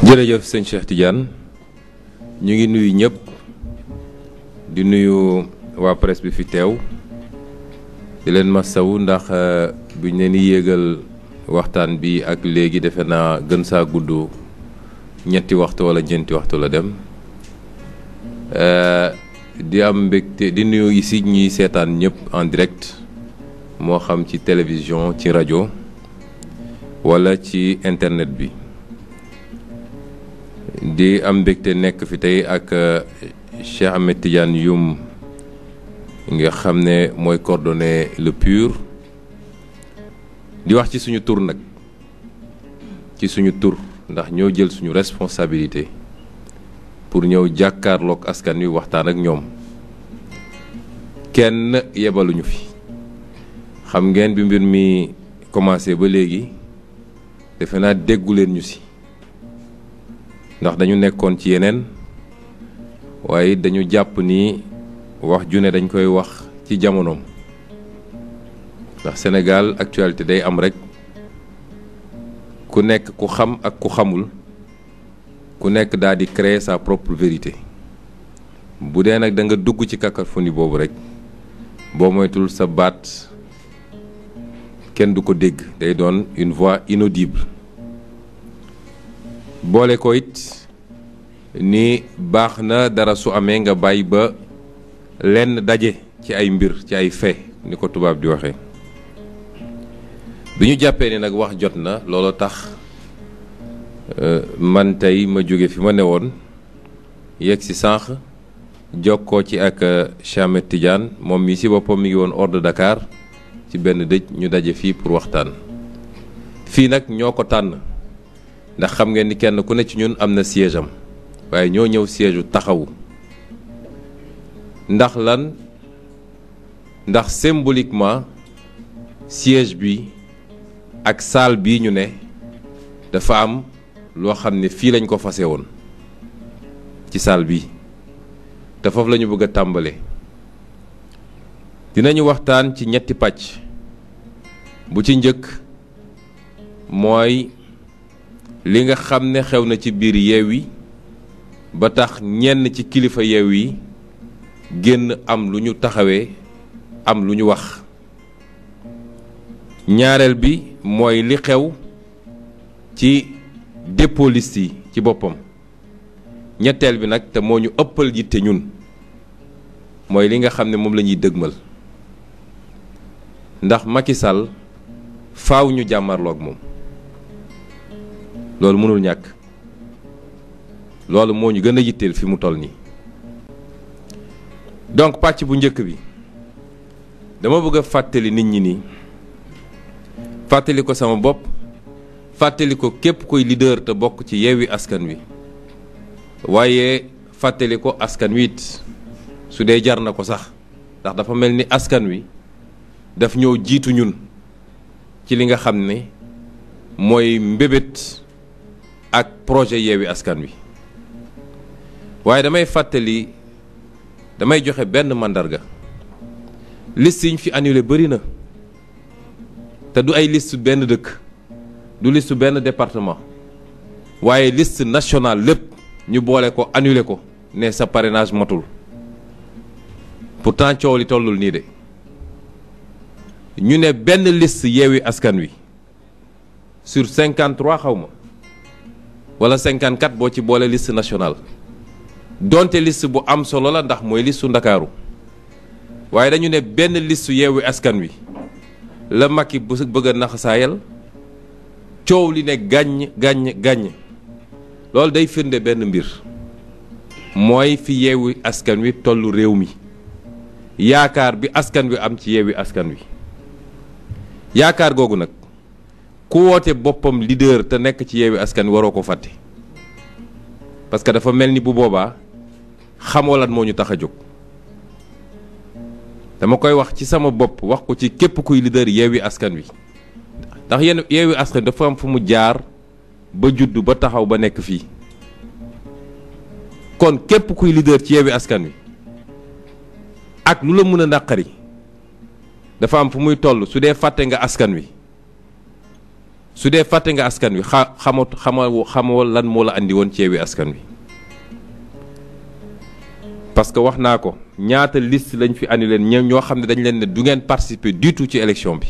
jërëjëf sëñ Cheikh Tidiane ñu ngi nuyu ñëpp di nuyu waa presse bi fi teew di leen masawu ndax buñ leen di yéegal waxtaan bi ak léegi defe naa gën saa gudd ñetti waxtu wala ñeenti waxtu la dem di am mbégte di nuyu ici ñuy seetaan ñëpp en direct moo xam ci télévision ci rajo wala ci internet bi di am mbégte nekk fi tey ak Cheikh Ahmed Tidiane Youm nga xam ne mooy coordonné le PUR di wax ci suñu tur nag ci suñu tur ndax ñoo jël suñu responsabilité pour ñëw jàkkaarloog askan wi waxtaan ak ñoom kenn yebaluñu fi xam ngeen bi mbir mi commencé ba léegi defe naa déggu leen ñu si ndax dañu nekkoon ci yeneen waaye dañu jàpp ni wax ju ne dañ koy wax ci jamonoom ndax Sénégal actualité day am rek ku nekk ku xam ak ku xamul ku nekk daal di créer sa propre vérité bu dee nag da nga dugg ci cacophonie boobu rek boo moytul sa baat kenn du ko dégg day doon une voix inaudible boole ko it ni baax na dara su amee nga bàyyi ba lenn daje ci ay mbir ci ay fait ni ko tubaab di waxee bi ñu jàppee ni nag wax jot na loolu tax man tey ma jóge fi ma newoon yegg si sànq jokkoo ci ak Cheikh Ahmed Tidiane moom mi si boppam mi ngi woon hors de Dakar ci benn dëj ñu daje fii pour waxtaan fii nag ñoo ko tànn ndax xam ngeen ni kenn ku ne ci ñun am na siège am waaye ñoo ñëw siège u taxawu ndax lan ndax symboliquement siège bi ak salle bii ñu ne dafa am loo xam ne fii lañ ko fase woon ci salle bi te foofu la ñu bëgg a tàmbale dinañu waxtaan ci ñetti pàcc bu ci njëkk mooy li nga xam ne xew na ci biir Yewwi ba tax ñenn ci kilifa Yewwi génn am lu ñu taxawee am lu ñu wax ñaareel bi mooy li xew ci dépôt liste yi ci boppam ñetteel bi nag te moo ñu ëppal yitte ñun mooy li nga xam ne moom la ñuy dëgmal ndax Macky Sall faaw ñu jàmmarloog moom loolu mënul ñàkk loolu moo ñu gën a yitteel fi mu toll nii donc pàcc bu njëkk bi dama bëgg a fàttali nit ñi nii fàttali ko sama bopp fàttali ko képp kuy leader te bokk ci Yewwi Askan Wi waaye fàttali ko askan wi it su dee jar na ko sax ndax dafa mel ni askan wi daf ñëw jiitu ñun ci li nga xam ne mooy mbébét ak projet Yewwi Askan Wi waaye damay fàttali damay joxe benn màndarga liste yi ñu fi annulé bëri na te du ay liste benn dëkk du liste benn département waaye liste nationale lépp ñu boole ko annulé ko ne sa parrainage matul pourtant coow li tollul nii de ñu ne benn liste Yewwi Askan Wi sur 53 xaw ma wala 54 boo ci boole liste nationale donte liste bu am solo la ndax mooy listu Ndakaaru waaye dañu ne benn liste Yewwi Askan Wi la Macky bu bëgg a naxasaayal coow li ne gàññ loolu day firnde benn mbir mooy fi Yewwi Askan Wi tollu réew mi yaakaar bi askan wi am ci Yewwi Askan Wi yaakaar googu nag ku woote boppam leader te nekk ci Yewwi Askan Wi waroo ko fàtte parce que dafa mel ni bu boobaa xamoo lan moo ñu tax a jóg dama koy wax ci sama bopp wax ko ci képp kuy leader Yewwi Askan Wi ndax Yewwi Askan Wi dafa am fu mu jaar ba juddu ba taxaw ba nekk fii kon képp kuy leader ci Yewwi Askan Wi ak lu la mën a naqari dafa am fu muy toll su dee fàtte nga askan wi su dee fàtte nga askan wi xamoo lan moo la andi woon ci Yewwi Askan Wi parce que wax naa ko ñaata liste lañ fi andi leen ñoo xam ne dañ leen ne du ngeen participer du tout ci élection bi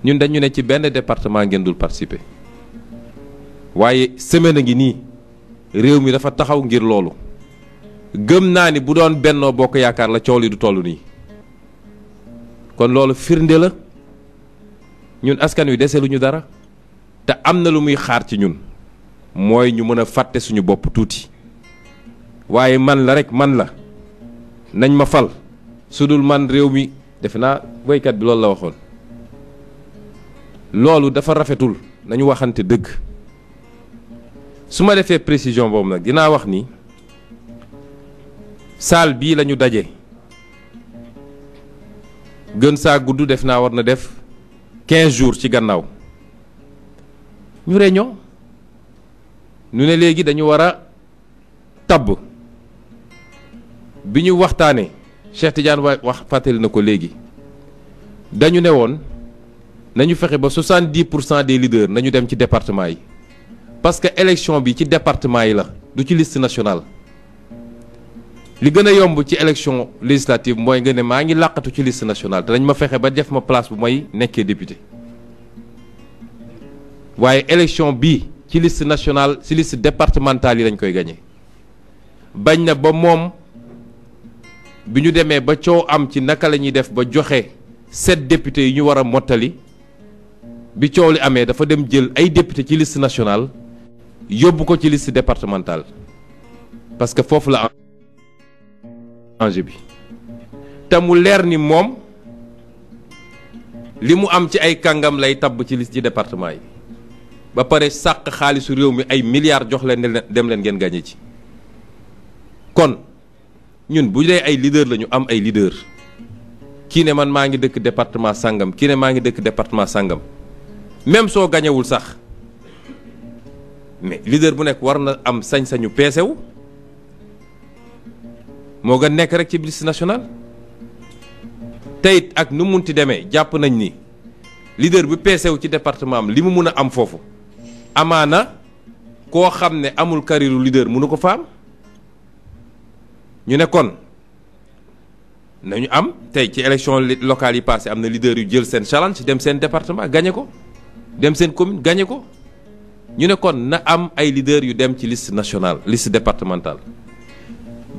ñun dañu ne ci benn département ngeen dul participer waaye semaine a ngi nii réew mi dafa taxaw ngir loolu gëm naa ni bu doon Benno Bokk Yaakaar la coow li du toll nii kon loolu firnde la ñun askan wi dese lu ñu dara te am na lu muy xaar ci ñun mooy ñu mën a fàtte suñu bopp tuuti waaye man la rek man la nañ ma fal su dul man réew mi defe naa boykat bi loolu la waxoon loolu dafa rafetul nañu waxante dëgg su ma defee précision boobu nag dinaa wax ni salle bii la ñu daje gën saa gudd def naa war na def 15 jours ci gannaaw ñu réunion ñu ne léegi dañu war a tabb bi ñu waxtaanee Cheikh Tidiane wax fàttali na ko léegi dañu ne woon nañu fexe ba 70% des leaders nañu dem ci département yi parce que élection bi ci département yi la du ci liste nationale li gën a yomb ci élection législative mooy nga ne maa ngi làqatu ci liste nationale te dañ ma fexe ba def ma place bu may nekkee député waaye élection bi ci liste nationale ci liste départementale yi lañ koy gagné bañ na ba moom bi ñu demee ba coow am ci naka la ñuy def ba joxe 7 députés yi ñu war a mottali bi coow li amee dafa dem jël ay député ci liste nationale yóbbu ko ci liste départementale parce que foofu la enjeu bi te mu leer ni moom li mu am ci ay kàngam lay tabb ci liste ci département yi ba pare sàq xaalisu réew mi ay milliards jox leen dem leen ngeen gagné ci kon ñun bu dee ay leader la ñu am ay leader kii ne man maa ngi dëkk département sàngam kii ne maa ngi dëkk département sàngam même soo gañewul sax mais leader bu nekk war na am sañ-sañu peesewu moo gën nekk rek ci liste nationale teyit ak nu munti demee jàpp nañ ni leader bu peesewu ci département am li mu mun a am foofu amaana koo xam ne amul carrière leader mënu ko fa am ñu ne kon nañu am tey ci élection locale yi passé am na leader yu jël seen challenge dem seen département gagné ko dem seen commune gagné ko ñu ne kon na am ay leader yu dem ci liste nationale liste départementale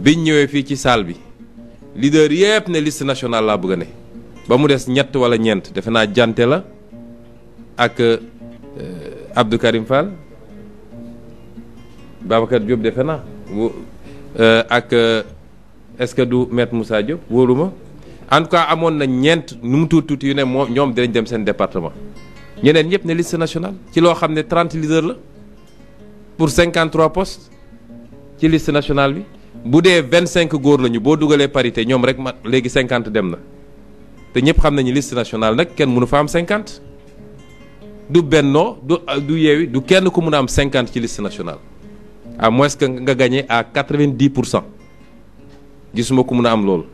biñ ñëwee fii ci salle bi leader yépp ne liste nationale laa bëgg a ne ba mu des ñett wala ñeent defe naa jante la ak Abdou Karim Fall Babacar Diop defe naa ak est-ce que du maître Moussa Diop wóoruma en tout cas amoon na ñeent nu mu tuuti yu ne moom ñoom dinañ dem seen département ñeneen ñëpp ne liste nationale ci loo xam ne 30 leaders la pour 53 postes ci liste nationale bi bu dee 25 góor lañu boo dugalee parité ñoom rek ma léegi 50 dem na te ñëpp xam nañu liste nationale nag kenn mënu fa am 50 du Benno du Yewwi du kenn ku mën a am 50 ci liste nationale à moins que nga gagné à 90%. gisuma ko mën a am loolu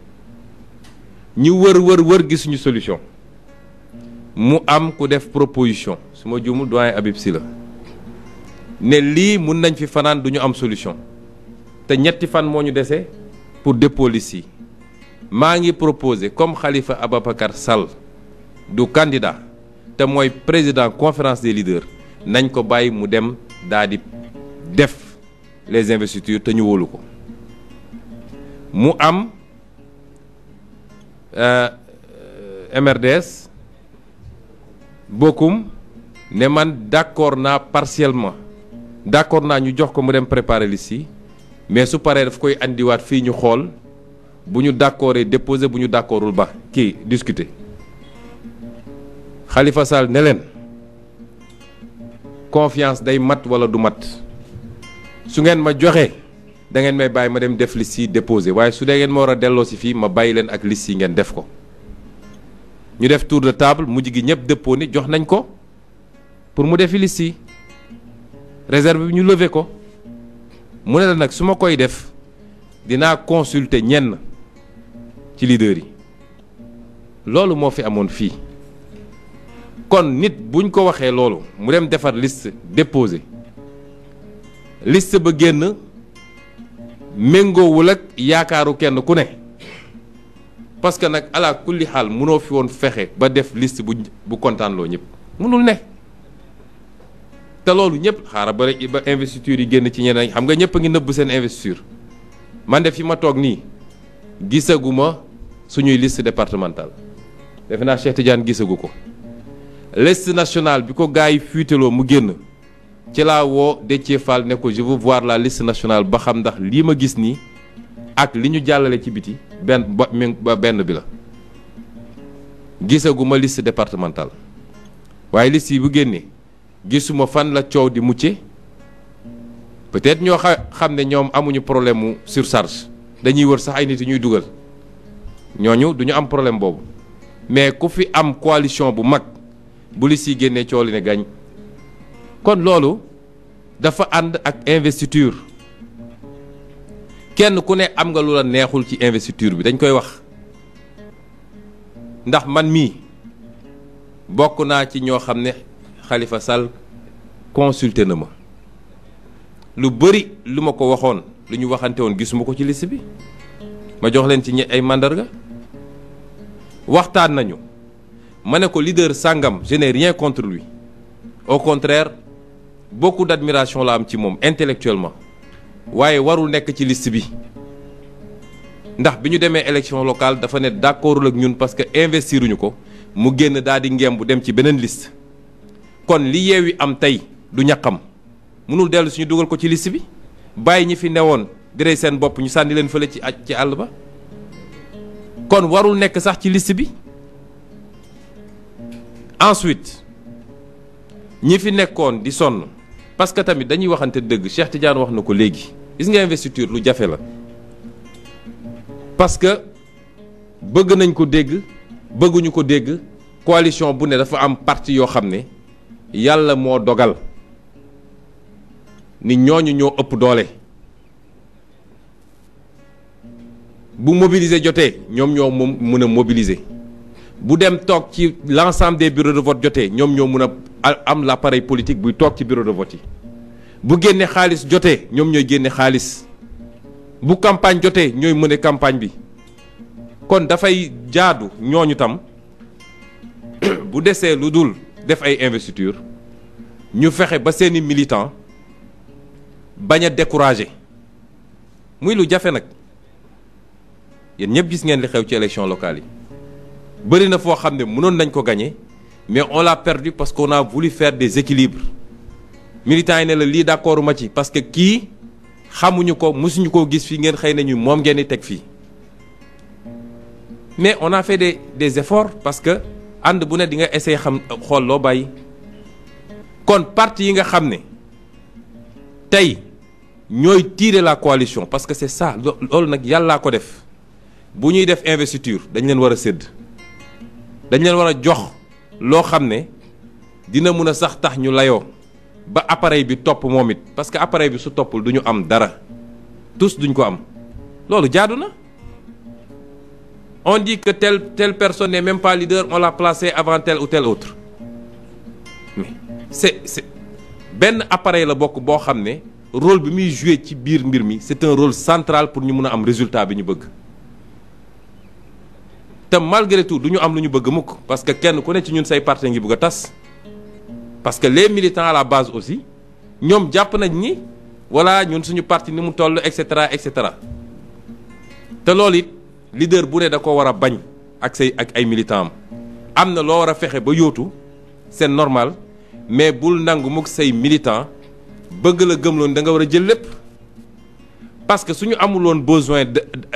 ñu wër gisuñu solution mu am ku def proposition su ma juumul doyen Habib Sy la ne lii mun nañ fi fanaan du ñu am solution te ñetti fan moo ñu dese pour dépôt liste yi maa ngi proposé comme Khalifa Ababacar Sall du candidat te mooy président conférence des leaders nañ ko bàyyi mu dem daal di def les investitures te ñu wóolu ko mu am MRDS bokkum ne man d'accord naa partiellement d'accord naa ñu jox ko mu dem préparer liste yi mais su paree daf koy andiwaat fii ñu xool bu ñu d'accordee déposer bu ñu d'accordul ba kii discuter Khalifa Sall ne leen confiance day mat wala du mat su ngeen ma joxee da ngeen may bàyyi ma dem def liste yi déposé waaye su dee ngeen ma war a delloo si fii ma bàyyi leen ak liste yi ngeen def ko ñu def tour de table mujj gi ñëpp dëppoo ni jox nañ ko pour mu defi liste yi réserve bi ñu lever ko mu ne la nag su ma koy def dinaa consulter ñenn ci leader yi loolu moo fi amoon fii kon nit buñ ko waxee loolu mu dem defar liste déposé liste ba génn méngoowul ak yaakaaru kenn ku ne parce que nag ala kulli xaal mënoo fi woon fexe ba def liste bu kontaanloo ñëpp mënul ne te loolu ñëpp xaaral ba investiture yi génn ci ñeneen xam nga ñëpp a ngi nëbb seen investiture man de fi ma toog nii gisaguma suñuy liste départementale defe naa Cheikh Tidiane gisagu ko liste nationale bi ko gars yi fuiteloo mu génn ci laa woo Déthié Fall ne ko je veux voir la liste nationale ba xam ndax lii ma gis nii ak li ñu jàllale ci biti benn bi la gisaguma liste départementale waaye liste yi bu génnee gisuma fan la coow di mucce peut-être ñoo xam ne ñoom amuñu problème mu surcharge dañuy wër sax ay nit ñuy dugal ñooñu duñu am problème boobu mais ku fi am coalition bu mag bu liste yi génnee coow li ne gañ kon loolu dafa ànd ak investiture kenn ku ne am nga lu la neexul ci investiture bi dañ koy wax ndax man mii bokk naa ci ñoo xam ne Khalifa Sall consulté na ma lu bëri lu ma ko waxoon lu ñu waxante woon gisuma ko ci liste bi ma jox leen ci ay mandarga waxtaan nañu ma ne ko leader sàngam je n'ai rien contre lui au contraire beaucoup d'admiration la am ci moom intellectuellement waaye warul nekk ci liste bi ndax bi ñu demee élection locale dafa ne d'accordul ak ñun parce que investiruñu ko mu génn daal di ngemb dem ci beneen liste kon li Yewwi am tey du ñaqam mënul dellu suñu dugal ko ci liste bi bàyyi ñi fi newoon di rey seen bopp ñu sànni leen fële ci àll ba kon warul nekk sax ci liste bi ensuite ñi fi nekkoon di sonn parce que tamit dañuy waxante dëgg Cheikh Tidiane wax na ko léegi gis nga investiture lu jafe la parce que bëgg nañ ko dégg bëgguñu ko dégg coalition bu ne dafa am parti yoo xam ne yàlla moo dogal ni ñooñu ñoo ëpp doole bu mobiliser jotee ñoom ñoo mën a mobiliser bu dem toog ci l'ensemble des bureaux de vote jotee ñoom ñoo mën a am l'appareil politique buy toog ci bureau de vote yi bu génne xaalis jotee ñoom ñooy génne xaalis bu campagne jotee ñooy mëne campagne bi kon dafay jaadu ñooñu tam bu desee lu dul def ay investiture ñu fexe ba seeni militant bañ a décourager muy lu jafe nag yéen ñëpp gis ngeen li xew ci élection locale yi bëri na foo xam ne mënoon nañ ko gagner mais on l'a perdu parce qu'on a voulu faire des équilibres militants yi ne la lii d'accord ma ci parce que kii xamuñu ko mësuñu koo gis fii ngeen xëy nañu moom ngeen di teg fii mais on a fait des efforts parce que ànd bu ne di nga essayer xam xool loo bàyyi kon parti yi nga xam ne tey ñooy tirer la coalition parce que c'est ça loolu nag yàllaa ko def bu ñuy def investiture dañ leen war a sédd dañ leen war a jox loo xam ne dina mun a sax tax ñu layoo ba appareil bi topp moom it parce que appareil bi su toppul du ñu am dara tous duñ ko am loolu jaadu na on dit que telle personne n'est même pas leader on l'a placé avant tel ou tel autre mais c'est benn appareil la bokk boo xam ne rôle bi muy jouer ci biir mbir mi c'est un rôle central pour ñu mun a am résultat bi ñu bëgg te malgré tout du ñu am lu ñu bëgg mukk parce que kenn ku ne ci ñun say parti ngi bëgg a tas parce que les militants à la base aussi ñoom jàpp nañ ni voilà ñun suñu parti ni mu toll et cetera et cetera te loolu it leader bu ne da ko war a bañ ak ay militants am na loo war a fexe ba yóotu c'est normal mais bul nangu mukk say militants bëgg la gëmloon da nga war a jël lépp parce que suñu amul woon besoin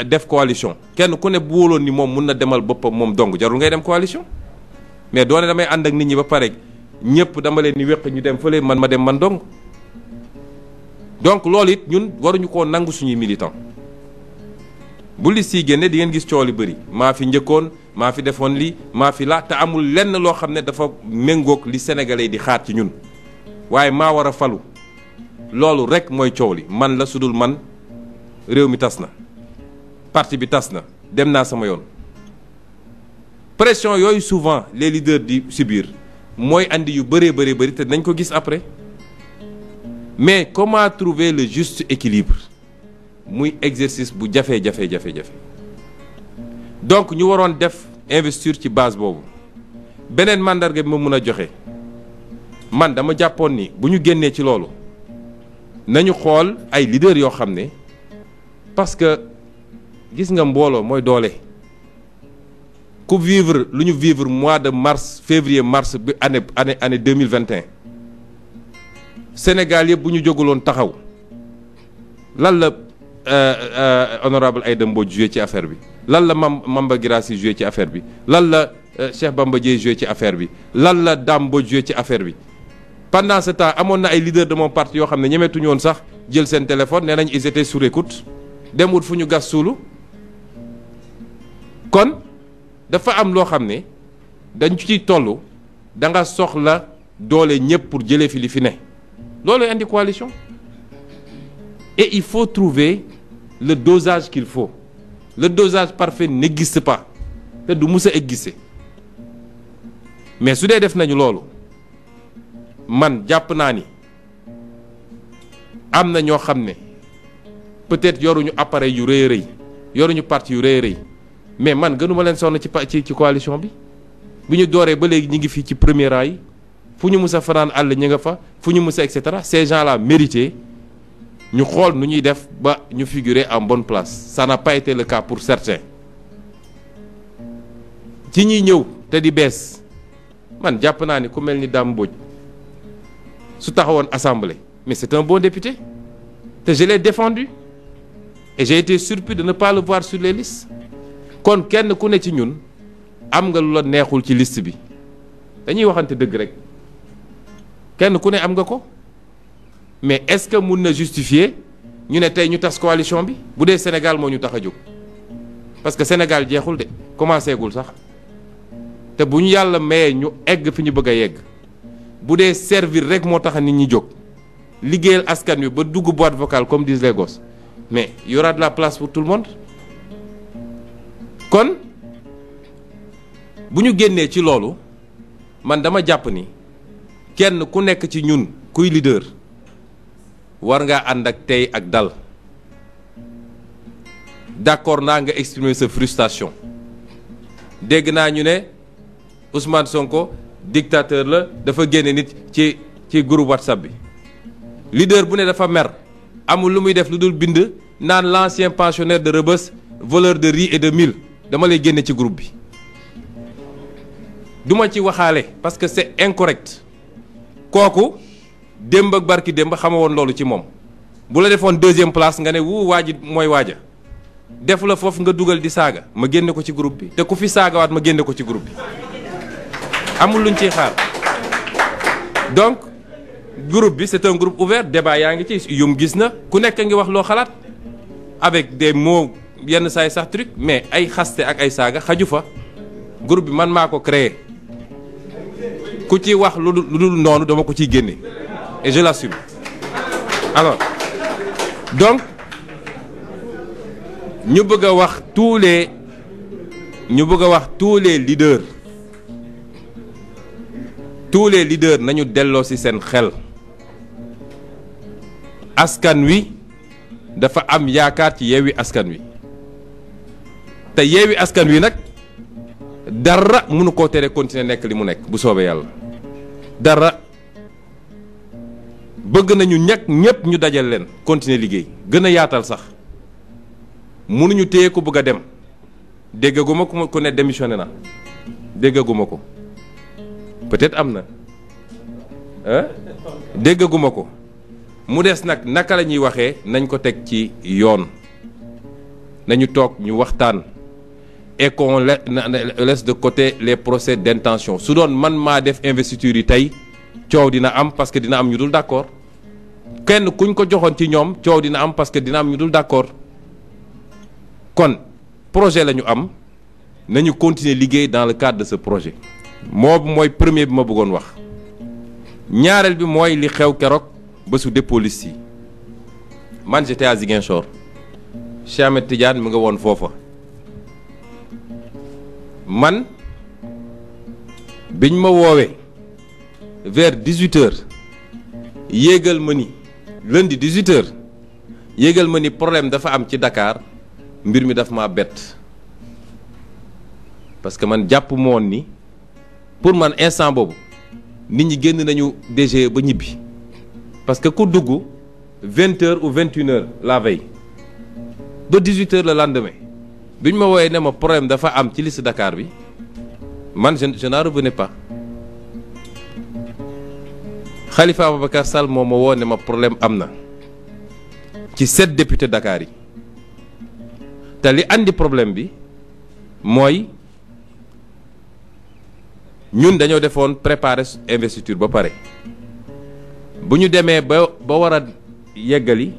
def coalition kenn ku ne bu wóoloon ni moom mun na demal boppam moom dong jarul ngay dem coalition mais doone damay ànd ak nit ñi ba pare ñëpp dama leen ni wéq ñu dem fële man ma dem man dong donc loolu it ñun waruñu koo nangu suñuy militant bu li siy génne di ngeen gis coow li bëri maa fi njëkkoon maa fi defoon lii maa fi la te amul lenn loo xam ne dafa méngoog li sénégalais di xaar ci ñun waaye maa war a falu loolu rek mooy coow li man la sudul man réew mi tas na parti bi tas na dem naa sama yoon pression yooyu souvent les leaders di subir mooy andi yu bëree bëri te nañ ko gis après. Mais comment trouver le juste équilibre muy exercice bu jafe. Donc ñu waroon def investir ci base boobu beneen mandarga bi ma mën a joxe man dama jàppoon ni bu ñu génnee ci loolu nañu xool ay leaders yoo xam ne parce que gis nga mbooloo mooy doole ku vivre lu ñu vivre mois de mars février mars bi année 2021 Sénégal yëpp bu ñu jóguloon taxaw lan la honorable Aïda Mbodj joué ci affaire bi lan la Mamba Guirassy joué ci affaire bi lan la Cheikh Bamba Dièye joué ci affaire bi lan la Dame Mbodj joué ci affaire bi pendant ce temps amoon na ay leaders de mon parti yoo xam ne ñemeetuñu woon sax jël seen téléphone nee nañ ils étaient sur écoute dem wut fu ñu gas suulu kon dafa am loo xam ne dañ ci toll da nga soxla doole ñëpp pour jëlee fi li fi ne loolu indi coalition et il faut trouver le dosage qu'il faut le dosage parfait n'existe pas te du mus a exister mais su dee def nañu loolu man jàpp naa ni am na ñoo xam ne peut-être yoruñu appareil yu rëy a rëy yoruñu parti yu rëy a rëy mais man gënuma leen sonn ci coalition bi bu ñu dooree ba léegi ñu ngi fii ci premier rang yi fu ñu mus a fanaan àll ñi nga fa fu ñu mus a et cetera ces gens-là mérité ñu xool nu ñuy def ba ñu figurer en bonne place ça n'a pas été le cas pour certains ci ñuy ñëw te di bees man jàpp naa ni ku mel ni Dame Mbodj su taxawoon assemblée mais c'est un bon député te je l'ai défendu et j'ai été surpris de ne pas le voir sur les listes kon kenn ku ne ci ñun am nga lu la neexul ci liste bi dañuy waxante dëgg rek kenn ku ne am nga ko mais est-ce que mun na justifier ñu ne tey ñu tas coalition bi bu dee Sénégal moo ñu tax a jóg parce que Sénégal jeexul de commencé gul sax te bu ñu yàlla mayee ñu egg fi ñu bëgg a yegg bu dee servir rek moo tax nit ñi jóg liggéeyal askan wi ba dugg boîte vocale comme disent les gosses mais y aura de la place pour tout le monde kon bu ñu génnee ci loolu man dama jàpp ni kenn ku nekk ci ñun kuy leader war ngaa ànd ak tey ak dal d'accord naa nga exprimer sa frustration dégg naa ñu ne Ousmane Sonko dictateur la dafa génne nit ci groupe WhatsApp bi leader bu ne dafa mer amul lu muy def lu dul bind naan l'ancien pensionnaire de Rebeuss voleur de riz et de mil dama lay génne ci groupe bi duma ci waxaale parce que c'est incorrect kooku démb ak barki démb xama woon loolu ci moom bu la defoon deuxième place nga ne wu waaji mooy waaja def la foofu nga dugal di saaga ma génne ko ci groupe bi te ku fi saagawaat ma génne ko ci groupe bi amul luñ ciy xaar donc groupe bi c'est un groupe ouvert débat yaa ngi ci yum gis na ku nekk ngi wax loo xalaat avec des mots yenn saay sax truc mais ay xaste ak ay saaga xaju fa groupe bi man maa ko créé ku ci wax lu dul noonu dama ko ciy génne et je l'assume alors donc ñu bëgg a wax tous les leaders nañu delloo ci seen xel askan wi dafa am yaakaar ci Yewwi Askan Wi te Yewwi Askan Wi nag dara mënu koo tere continuer nekk li mu nekk bu soobee yàlla dara bëgg nañu ñëpp ñu dajal leen continuer liggéey gën a yaatal sax mënuñu téye ko bëgg a dem déggaguma ku ne démissionné na déggaguma ko peut-être am na déggaguma ko mu des nag naka la ñuy waxee nañ ko teg ci yoon nañu toog ñu waxtaan et qu'on laisse de côté les procès d'intention su doon man maa def investiture yi tey coow dina am parce que dina am ñu dul d'accord kenn kuñ ko joxoon ci ñoom coow dina am parce que dina am ñu dul d'accord kon projet la ñu am nañu continuer liggéey dans le cadre de ce projet mooy premier bi ma bëggoon wax ñaareel bi mooy li xew keroog bésu dépôt liste yi man j'étais à Ziguinchor Cheikh Ahmed Tidiane mi nga woon foofa man biñ ma woowee vers 18h yéegal ma ni lundi 18h yéegal ma ni problème dafa am ci Dakar mbir mi daf ma bett parce que man jàpp moon ni pour man instant boobu nit ñi génn nañu DG ba ñibbi parce que ku dugg 20h ou 21h la veille ba 18h le lendemain bi ñu ma wooyee ne ma problème dafa am ci liste Dakar bi man je n'en revenais pas Khalifa Ababacar Sall moo ma woo ne ma problème am na ci 7 députés Dakar yi te li andi problème bi mooy ñun dañoo defoon préparer investiture ba pare bu ñu demee ba war a yeggali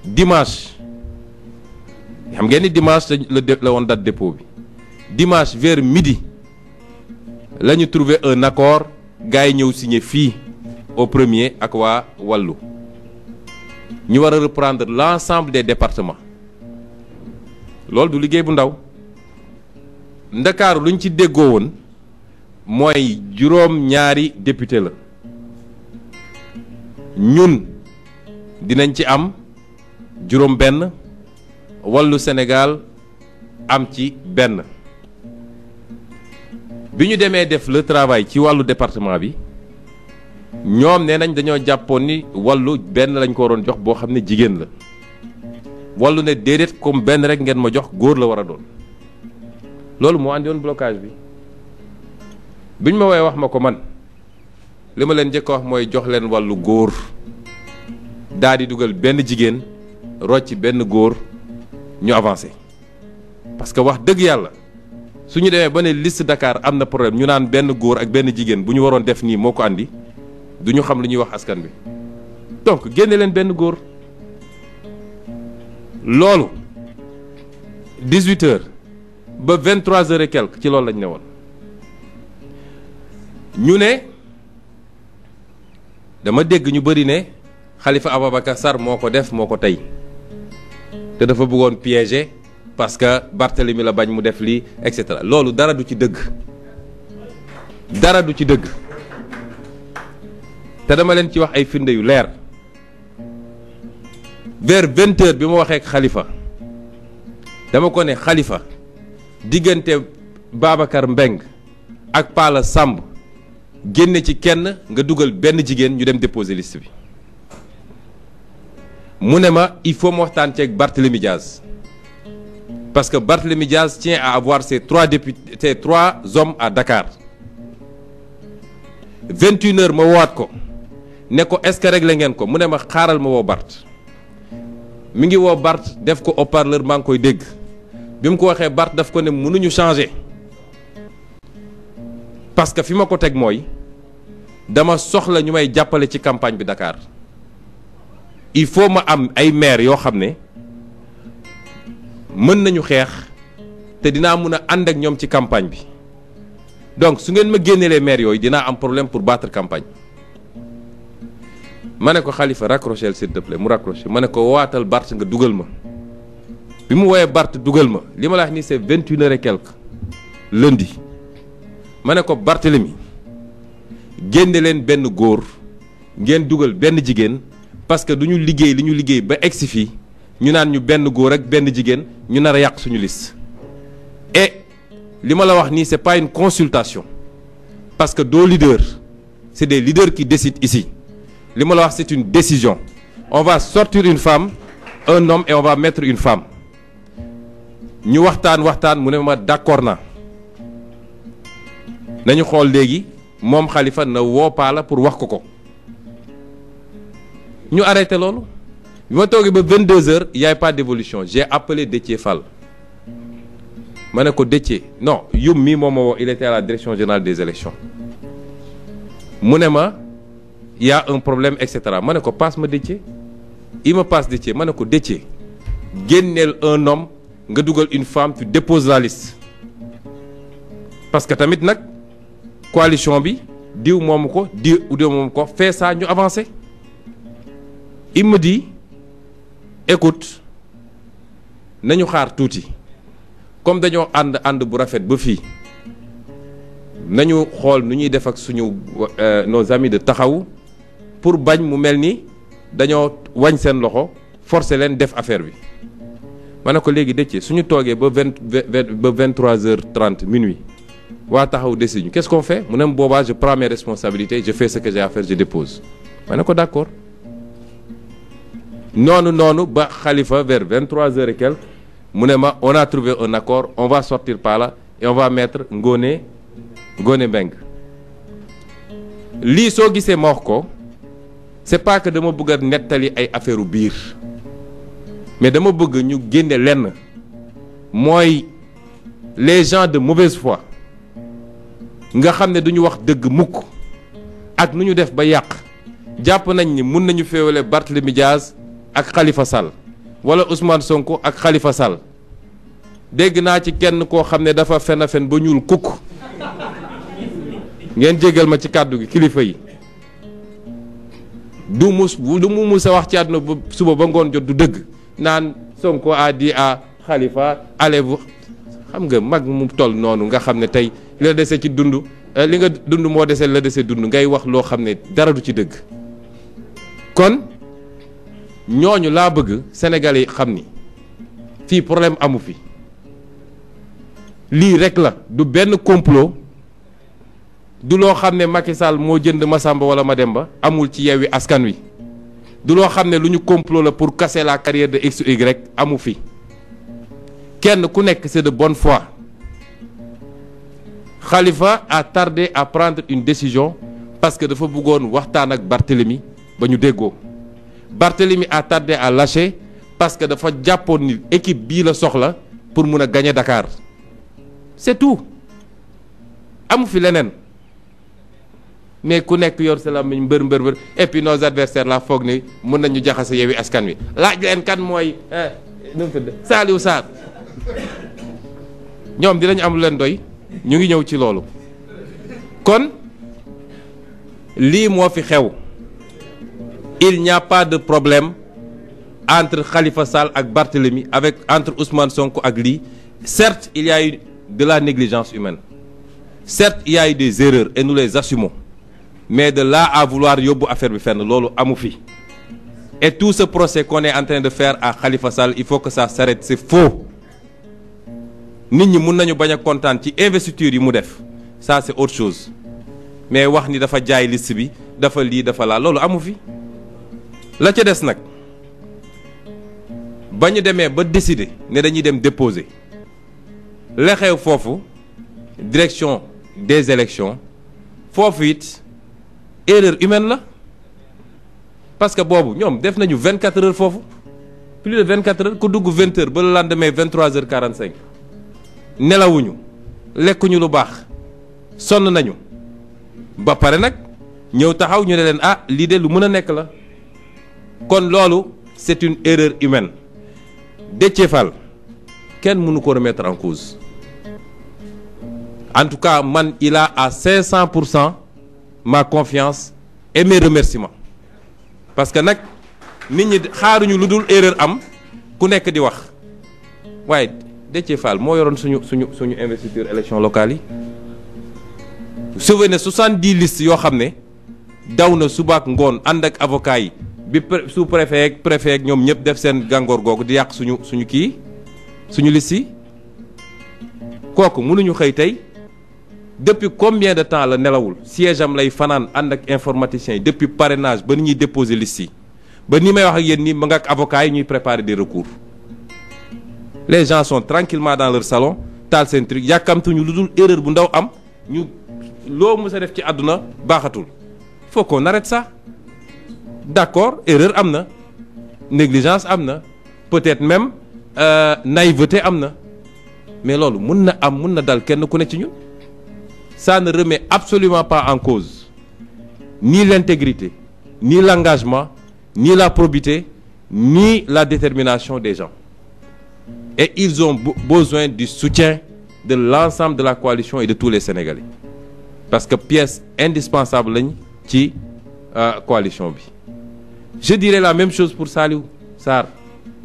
dimanche xam ngeen ni dimanche la woon date dépôt bi dimanche vers midi la ñu trouvé un accord gars yi ñëw signé fii au premier ak waa wàllu ñu war a reprendre l'ensemble des départements loolu du liggéey bu ndaw Ndakaaru lu ñu ci déggoo woon mooy juróom-ñaari député la ñun dinañ ci am juróom benn wàllu Sénégal am ci benn bi ñu demee def le travail ci wàllu département bi ñoom nee nañ dañoo jàppoon ni wàllu benn lañ ko waroon jox boo xam ne jigéen la wàllu ne déedéet comme benn rek ngeen ma jox góor la war a doon loolu moo andi woon blocage bi biñ ma woowee wax ma ko man li ma leen njëkk a wax mooy jox leen wàllu góor daal di dugal benn jigéen rocc benn góor ñu avancé parce que wax dëgg yàlla su ñu demee ba ne liste Dakar am na problème ñu naan benn góor ak benn jigéen bu ñu waroon def nii moo ko andi du ñu xam lu ñuy wax askan bi donc génne leen benn góor loolu 18h ba 23h et quelque ci loolu lañ ne woon ñu ne dama dégg ñu bëri ne Khalifa Ababacar Sall moo ko def moo ko tey te dafa bëggoon piéger parce que Barthélemy la bañ mu def lii et cetera loolu dara du ci dëgg dara du ci dëgg te dama leen ci wax ay firnde yu leer vers 20h bi ma waxee ak Khalifa dama ko ne Khalifa diggante Babacar Mbeng ak Pala Samb génne ci kenn nga dugal benn jigéen ñu dem déposer liste bi mu ne ma il faut ma waxtaan ceeg Barthélemy Diaz parce que Barthélemy Diaz tient à avoir ses 3 députés, ses 3 hommes à Dakar 21h ma woowaat ko ne ko est-ce que réglé ngeen ko mu ne ma xaaral ma woo Barth mi ngi woo Barth def ko haut-parleur maa ngi koy dégg bi mu ko waxee Barth daf ko ne mënuñu changer parce que fi ma ko teg mooy dama soxla ñu may jàppale ci campagne bi Dakar il faut ma am ay maire yoo xam ne mën nañu xeex te dinaa mun a ànd ak ñoom ci campagne bi donc su ngeen ma génneelee maire yooyu dinaa am problème pour battre campagne ma ne ko Khalifa raccrochel s'il te plaît mu raccroché ma ne ko waatal Barth nga dugal ma bi mu woowee Barth dugal ma li ma la wax nii c'est 21h et quelque lundi ma ne ko Barthélemy génne leen benn góor ngeen dugal benn jigéen parce que du ñu liggéey li ñu liggéey ba egsi fii ñu naan ñu benn góor ak benn jigéen ñu nar a yàq suñu liste et li ma la wax nii c'est pas une consultation parce que deux leaders c'est des leaders qui décident ici li ma la wax c'est une décision on va sortir une femme un homme et on va mettre une femme ñu waxtaan mu ne ma d'accord na nañu xool léegi moom Khalifa na woo Pala pour wax ko ñu arrêté loolu bi ma toogee ba 22h y a pas d'évolution j'ai appelé Déthié Fall ma ne ko Déthié non yum mii moom ma woo il était à la direction générale des élections mu ne ma y a un problème et cetera ma ne ko passe ma Déthié il me passe Déthié ma ne ko Déthié génneel un homme nga dugal une femme tu déposes la liste parce que tamit nag coalition bi diw moomu ko diw moomu ko fait ça ñu avancer il me dit écoute nañu xaar tuuti comme dañoo ànd bu rafet ba fii nañu xool nu ñuy def ak suñu nos amis de taxawu pour bañ mu mel ni dañoo wañ seen loxo forcer leen def affaire bi. ma ne ko léegi dëcc suñu toogee ba 23h30 minuit waa taxaw décision qu'est-ce qu'on fait mu ne boobaa je prends mes responsabilités je fais ce que j'ai à faire je dépose. ma ne ko d'accord noonu ba Khalifa vers 23h et quelques mu ne ma on a trouvé un accord on va sortir par là et on va mettre Ngoné Mbengue. lii soo gisee ma wax ko c'est pas que dama bëgg a nettali ay affaire u biir mais dama bëgg ñu génne lenn mooy les gens de mauvaise foi nga xam ne duñu wax dëgg mukk ak nu ñu def ba yàq jàpp nañ ni mun nañu féewale Barthélémy Diaz ak Khalifa Sall wala Ousmane Sonko ak Khalifa Sall dégg naa ci kenn koo xam ne dafa fen a fen ba ñuul kukk ngeen jégal ma ci kàddu gi kilifa yi du mu mus a wax ci àdduna ba suba ba ngoon jot du dëgg naan Sonko a dit à Khalifa allez-vous xam nga mag mu toll noonu nga xam ne tey li la dese ci dund li nga dund moo dese la dese dund ngay wax loo xam ne dara du ci dëgg kon ñooñu laa bëgg Sénégalais yi xam ni fii problème amu fi lii rek la du benn complot du loo xam ne Macky Sall moo jënd Massamba wala Mademba amul ci Yewwi Askan Wi du loo xam ne lu ñu complot la pour casser la carrière de X ou Y amu fi kenn ku nekk c'est de bonne foi. Khalifa a tardé à prendre une décision parce que dafa bëggoon waxtaan ak Barthélemy ba ñu déggoo Barthélemy a tardé à lâcher parce que dafa jàppoon ni équipe bii la soxla pour mun a gagner Dakar c'est tout amu fi leneen mais ku nekk yor sa làmmiñ mbër et puis nos adversaires la foog ni mun nañu jaxase Yewwi Askan Wi laaj leen kan mooy nu mu tudd Saliou Sarr ñoom dinañ am lu leen doy ñu ngi ñëw ci loolu kon lii moo fi xew il n'y a pas de problème entre Khalifa Sall ak Barthélemy avec entre Ousmane Sonko ak lii certes il y a eu de la négligence humaine certes il y a eu des erreurs et nous les assumons mais de là à vouloir yóbbu affaire bi fenn loolu amu fi et tout ce procès qu'on est en train de faire à Khalifa Sall il faut que ça s'arrête c'est faux nit ñi mun nañu bañ a kontaan ci investiture yi mu def ça c'est autre chose mais wax ni dafa jaay liste bi dafa lii dafa laa loolu amu fi la ca des nag ba ñu demee ba décider ne dañuy dem déposer la xew foofu direction des élections foofu it erreur humaine la parce que boobu ñoom def nañu 24 heures foofu plus de 24 heures ku dugg 20 heures ba le lendemain 23h45 nelawuñu lekkuñu lu baax sonn nañu ba pare nag ñëw taxaw ñu ne leen ah lii de lu mën a nekk la kon loolu c'est une erreur humaine Déthié Fall kenn mënu ko remettre en cause en tout cas man il a à 500% ma confiance et mes remerciements parce que nag nit ñi xaaruñu lu dul erreur am ku nekk di wax waaye Déthié Fall moo yoroon suñu investiture élection locale yi souvenez 70 listes yoo xam ne daw na subaak ngoon ànd ak avocat yi bi sous-préfet ak préfet ak ñoom ñëpp def seen gàngoor googu di yàq suñu liste yi kooku mënuñu xëy tey depuis combien de temps la nelawul siège am lay fanaan ànd ak informaticiens yi depuis parrainage ba ni ñuy déposer liste yi ba ni may wax ak yéen nii ma nga ak avocat yi ñuy préparer des recours les gens sont tranquillement dans leur salon taal seen truc yàkkamtuñu lu dul erreur bu ndaw am ñu loo mës a def ci àdduna baaxatul il faut qu'on arrête ça d'accord erreur am na négligence am na peut-être même naïveté am na mais loolu mun na dal kenn ku ne ci ñun ça ne remet absolument pas en cause ni l'intégrité ni l'engagement ni la probité ni la détermination des gens et ils ont besoin du soutien de l'ensemble de la coalition et de tous les Sénégalais parce que pièce indispensable lañ ci coalition bi je dirais la même chose pour Saliou Sarr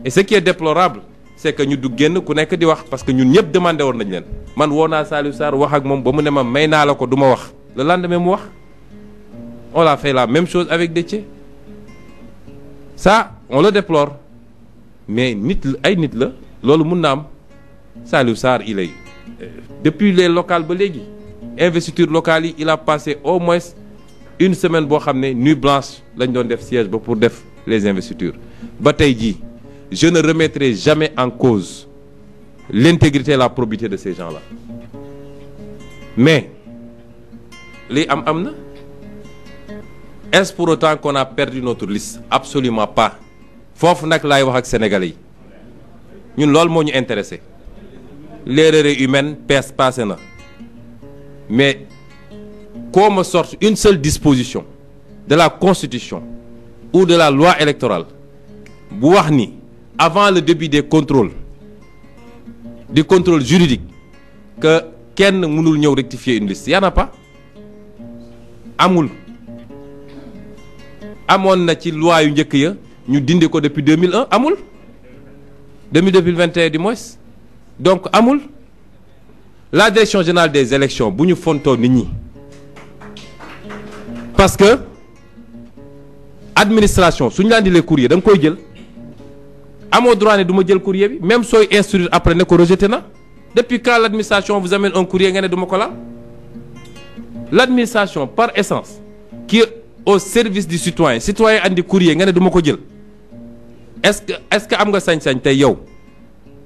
et ce qui est déplorable c'est que ñu du génn ku nekk di wax parce que ñun ñëpp demandé woon nañ leen man woo naa Saliou Sarr wax ak moom ba mu ne ma may naa la ko du ma wax le lendemain mu wax on a fait la même chose avec Déthié ça on le déplore mais nit ay nit la loolu mun na am Saliou Sarr il est depuis les locales ba léegi investiture locale yi il a passé au moins une semaine boo xam ne nuit blanche lañ doon def siège ba pour def les investitures ba tey jii je ne remettrai jamais en cause l'intégrité et la probité de ces gens-là mais li am na est-ce pour autant qu'on a perdu notre liste absolument pas foofu nag laay wax ak sénégalais yi ñun loolu moo ñu intéressé l'erreur humaine passé na mais qu'on me sorte une seule disposition de la constitution ou de la loi électorale bu wax ni avant le début des contrôles du contrôle juridique que kenn mënul ñëw rectifier une liste y en a pas amul amoon na ci loi yu njëkk ya ñu dindi ko depuis 2001 amul 2021 du moins donc amul la direction générale des élections bu ñu fontoo nit ñi parce que administration suñu la indilee courrier da nga koy jël amoo droit ne du ma jël courrier bi même sooy instruire après ne ko rejeté na depuis quand l'administration vous amène un courrier nga ne du ma ko laal l'administration par essence qui est au service du citoyen andi courrier nga ne du ma ko jël est-ce que am nga sañ-sañ tey yow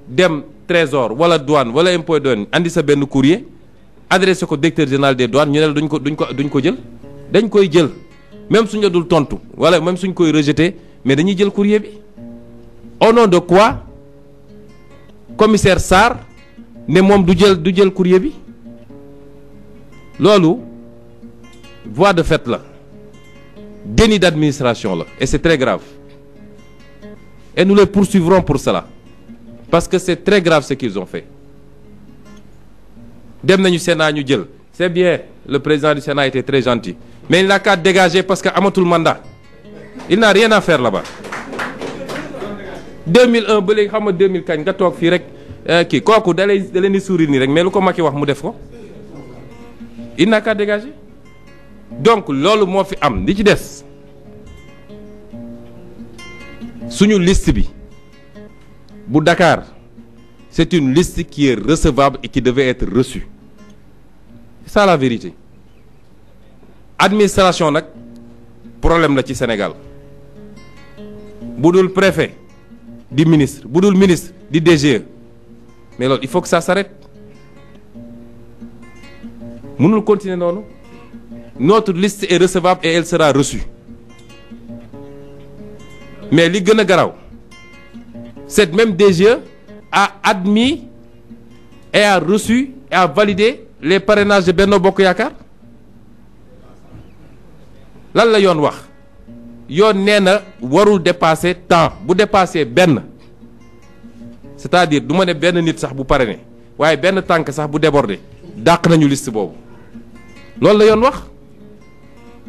dem trésor wala douane wala impôt douane andi sa benn courrier adressé ko directeur général des douanes ñu ne la duñ ko jël dañ koy jël même suñ la dul tontu wala même suñ koy rejeté mais dañuy jël courrier bi au nom de quoi commissaire Sarr ne moom du jël courrier bi loolu voie de fait la déni d'administration la et c'est très grave et nous les poursuivrons pour cela parce que c'est très grave ce qu'ils ont fait dem nañu Sénat ñu jël c'est bien le président du Sénat était très gentil mais il n'a qu'à dégager parce que amatul mandat il n'a rien à faire là-bas 2001 ba léegi xam nga 2000 kañ nga toog fii rek kii kooku da leen di sourire nii rek mais lu ko Macky wax mu def ko il n'a qu'à dégager donc loolu moo fi am li ci des suñu liste bi bu Dakar c'est une liste qui est recevable et qui devait être reçue c'est ça la vérité administration nag problème la ci Sénégal bu dul préfet di ministre bu dul ministre di DGE mais loolu il faut que ça s'arrête mënul continuer noonu notre liste est recevable et elle sera reçue mais li gën a garaaw cette même DGE a admis et a reçu et a validé les parrainages de Benno Bokk Yaakaar lan la yoon wax yoon nee na warul dépasser temps bu dépasser benn c'est-à-dire du ma ne benn nit sax bu parrainé waaye benn tànk sax bu débordé dàq nañu liste boobu loolu la yoon wax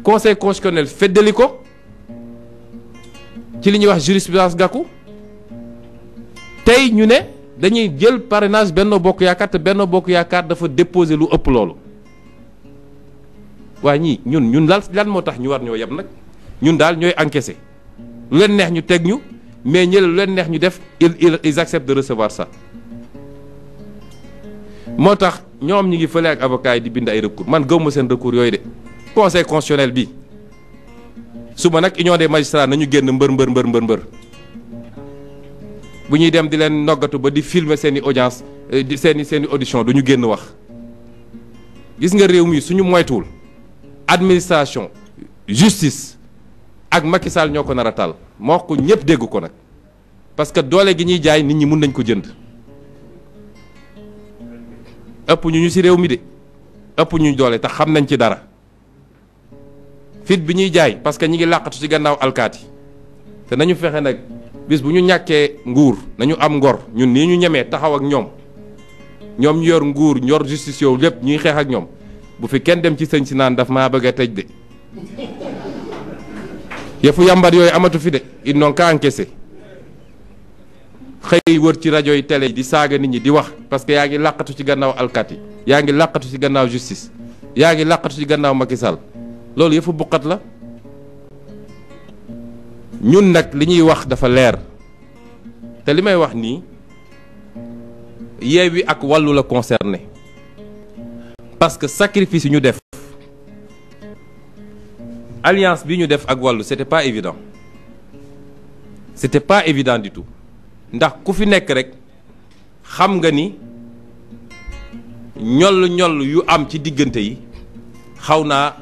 conseil constitutionnel feddali ko ci li ñuy wax jurisprudence Gakou tey ñu ne dañuy jël parrainage Benno Bokk Yaakaar te Benno Bokk Yaakaar dafa déposer lu ëpp loolu waaye ñii ñun lan moo tax ñu war ñoo yeb nag ñun daal ñooy encaisser lu leen neex ñu teg ñu mais ñële lu leen neex ñu def ils acceptent de recevoir ça moo tax ñoom ñi ngi fële ak avocat yi di bind ay recours man gëwuma seen recours yooyu de conseil constitutionnel bi suba nag union des magistrats nañu génn mbër bu ñuy dem di leen noggatu ba di filmer seen i audience seen i audition du ñu génn wax gis nga réew mi suñu moytuwul administration justice ak Macky Sall ñoo ko nar a taal moo ko ñëpp dégg ko nag parce que doole gi ñuy jaay nit ñi mun nañ ko jënd ëpp ñu ci réew mi de ëpp ñu doole te xam nañ ci dara fit bi ñuy jaay parce que ñi ngi làqatu ci gannaaw alkaati te nañu fexe nag bis bu ñu ñàkkee nguur nañu am ngor ñun nii ñu ñemee taxaw ak ñoom ñu yor nguur yor justice yow lépp ñuy xeex ak ñoom bu fi kenn dem ci sëñ si naan daf maa bëgg a tëj de yëfu yàmbar yooyu amatu fi de ils n'ont qu'à encaisser xëy wër ci rajo yi télé yi di saaga nit ñi di wax parce que yaa ngi làqatu ci gannaaw alkaati yaa ngi làqatu ci gannaaw justice yaa ngi làqatu ci gannaaw Macky Sall loolu yëfu buqat la. ñun nag li ñuy wax dafa leer te li may wax nii Yewwi ak Wallu la concerné parce que sacrifice yi ñu def alliance bi ñu def ak Wallu c'était pas évident du tout ndax ku fi nekk rek xam nga ni ñoll yu am ci diggante yi xaw naa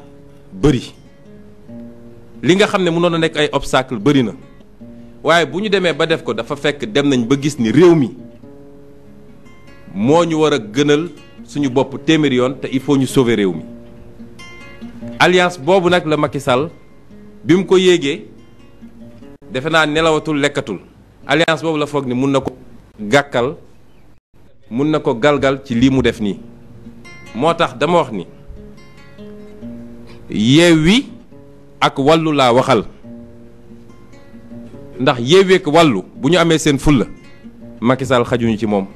bëri li nga xam ne mënoon a nekk ay obstacle bëri na waaye bu ñu demee ba def ko dafa fekk dem nañ ba gis ni réew mi moo ñu war a gënal suñu bopp téeméeri yoon te il faut ñu sauver réew mi alliance boobu nag la Macky Sall bi mu ko yéegee defe naa nelawatul lekkatul alliance boobu la foog ni mun na ko gàkkal mun na ko galgal ci lii mu def nii moo tax dama wax ni Yewwi ak Wallu laa waxal ndax Yewwi ak Wallu bu ñu amee seen fulla Macky Sall xajuñu ci moom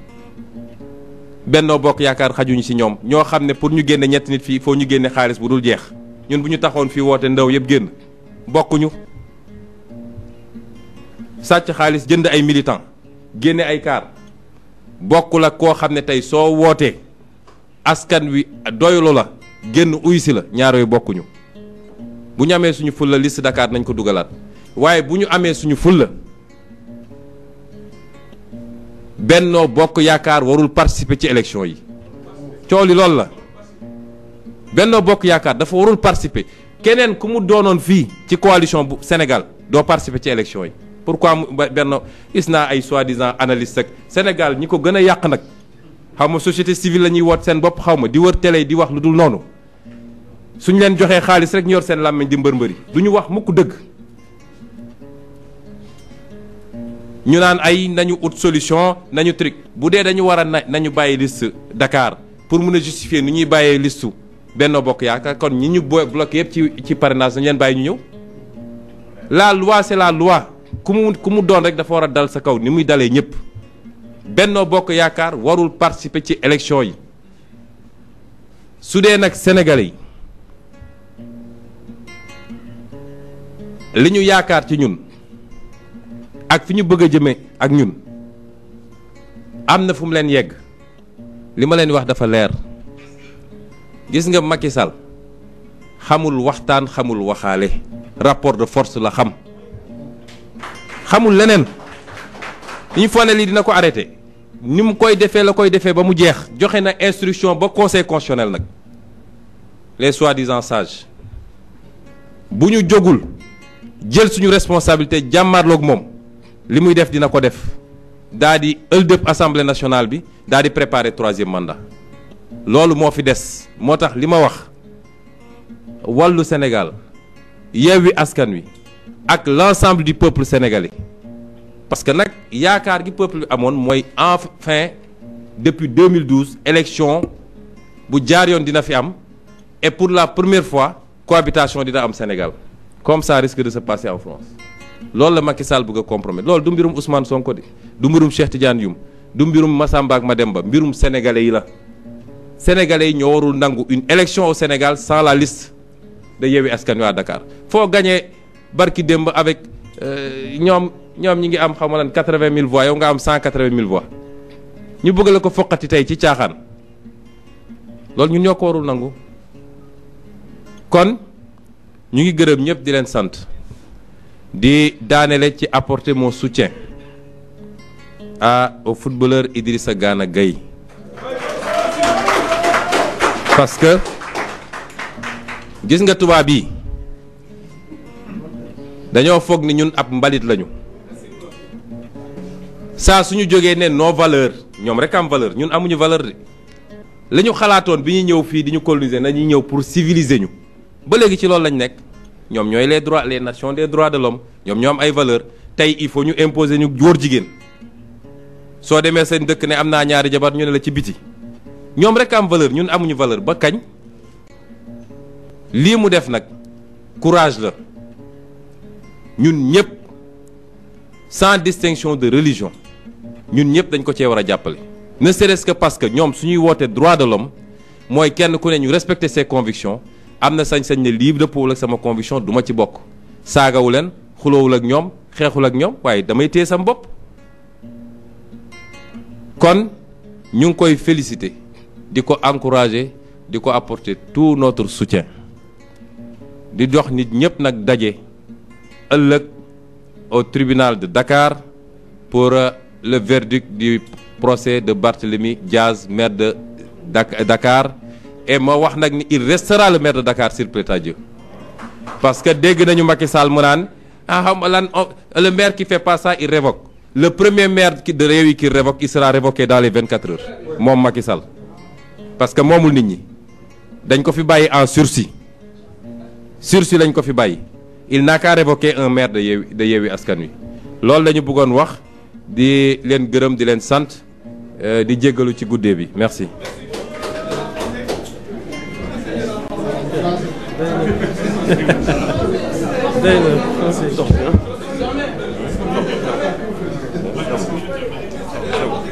Benno Bokk Yaakaar xajuñu ci ñoom ñoo xam ne pour ñu génne ñetti nit fii foo ñu génne xaalis bu dul jeex ñun bu ñu taxoon fii woote ndaw yëpp génn bokkuñu sàcc xaalis jënd ay militant génne ay kaar bokkul ak koo xam ne tey soo wootee askan wi doylu la génn uy si la ñaar yooyu bokkuñu bu ñu amee suñu fulla liste Dakar nañ ko dugalaat waaye bu ñu amee suñu fulla Benno Bokk Yaakaar warul participer ci élection yi coow li loolu la Benno Bokk Yaakaar dafa warul participer keneen ku mu doonoon fii ci coalition bu Sénégal doo participer ci élection yi pourquoi Benno gis naa ay soi-disant analyste ak Sénégal ñi ko gën a yàq nag xaw ma société civile la ñuy woot seen bopp xaw ma di wër télé di wax lu dul noonu suñ leen joxee xaalis rek ñu yor seen làmmiñ di mbër-mbëri du ñu wax mukk dëgg ñu naan ay nañu ut solution nañu truc bu dee dañu war a nañu bàyyi liste Dakar pour mun a justifier nu ñuy bàyyee listu Benno Bokk Yaakaar kon ñi ñu bloqué yëpp ci parrainage nañu leen bàyyi ñu ñëw la loi c'est la loi ku mu doon rek dafa war a dal sa kaw ni muy dalee ñëpp Benno Bokk Yaakaar warul participer ci élection yi su dee nag Sénégalais yi li ñu yaakaar ci ñun ak fi ñu bëgg a jëme ak ñun am na fu mu leen yegg li ma leen wax dafa leer gis nga Macky Sall xamul waxtaan xamul waxaale rapport de force la xamul leneen ñu foog ne lii dina ko arrêté ni mu koy defee la koy defee ba mu jeex joxe na instruction ba conseil constitutionnel nag les soi-disant sages bu ñu jógul jël suñu responsabilité jàmmarloog moom li muy def dina ko def daa di ëldëb assemblée nationale bi daa di préparer troisième mandat loolu moo fi des moo tax li ma wax Wallu Sénégal Yewwi Askan Wi ak l'ensemble du peuple sénégalais parce que nag yaakaar gi peuple bi amoon mooy enfin depuis 2012 élection bu jaar yoon dina fi am et pour la première fois cohabitation dina am Sénégal comme ça risque de se passer en France loolu la Macky Sall bëgg a compromettre loolu du mbirum Ousmane Sonko de du mbirum Cheikh Tidiane Youm du mbirum Massamba ak Mademba mbirum sénégalais yi la sénégalais yi ñoo warul nangu une élection au Sénégal sans la liste de Yewwi Askan Wi à Dakar foo gagné barki démb avec ñoom ñi ngi am xam nga lan 80 000 voix yow nga am 180 000 voix ñu bëgg la ko foqati tey ci caaxaan loolu ñun ñoo ko warul nangu kon ñu ngi gërëm ñëpp di leen sant di daanele ci apporter mon soutien au footballeur Idrissa Gana Gueye parce que gis nga tubaab yi dañoo foog ni ñun ab mbalit lañu saa suñu jógee ne nos valeurs ñoom rek am valeur ñun amuñu valeur de la ñu xalaatoon bi ñuy ñëw fii di ñu coloniser nañuy ñëw pour civiliser ñu ba léegi ci loolu lañ nekk ñoom ñooy les droits les nations des droits de l'homme ñoom ñoo am ay valeur tey il faut ñu imposer ñu góor jigéen soo demee seen dëkk ne am naa ñaari jabar ñu ne la ci biti ñoom rek am valeur ñun amuñu valeur ba kañ lii mu def nag courage la ñun ñëpp sans distinction de religion ñun ñëpp dañ ko cee war a jàppale. ne serait-ce que parce que ñoom suñuy wootee droit de l'homme mooy kenn ku ne ñu respecter ses convictions am na sañ-sañ ne lii dëppoowul ak sama conviction du ma ci bokk saagawu leen xuloowul ak ñoom xeexul ak ñoom waaye damay téye sam bopp. kon ñu ngi koy féliciter di ko encourager di ko apporter tout notre soutien di jox nit ñëpp nag daje ëllëg au tribunal de Dakar pour le verdict du procès de Barthélémy Diaz, maire de Dakar. Et ma wax nag ni il restera le maire de Dakar s'il plaît à Dieu. Parce que dégg nañu Macky Sall mu naan le maire qui fait pas ça il révoque. Le premier maire de Rewmi qui révoque il sera révoqué dans les 24 heures moom Macky Sall. Parce que moomul nit ñi dañ ko fi bàyyi en sursis lañ ko fi bàyyi il n'a qu'à révoquer un maire de Yewwi Askan Wi loolu la ñu bëggoon wax di leen gërëm di leen sant di jéggalu ci guddee bi merci.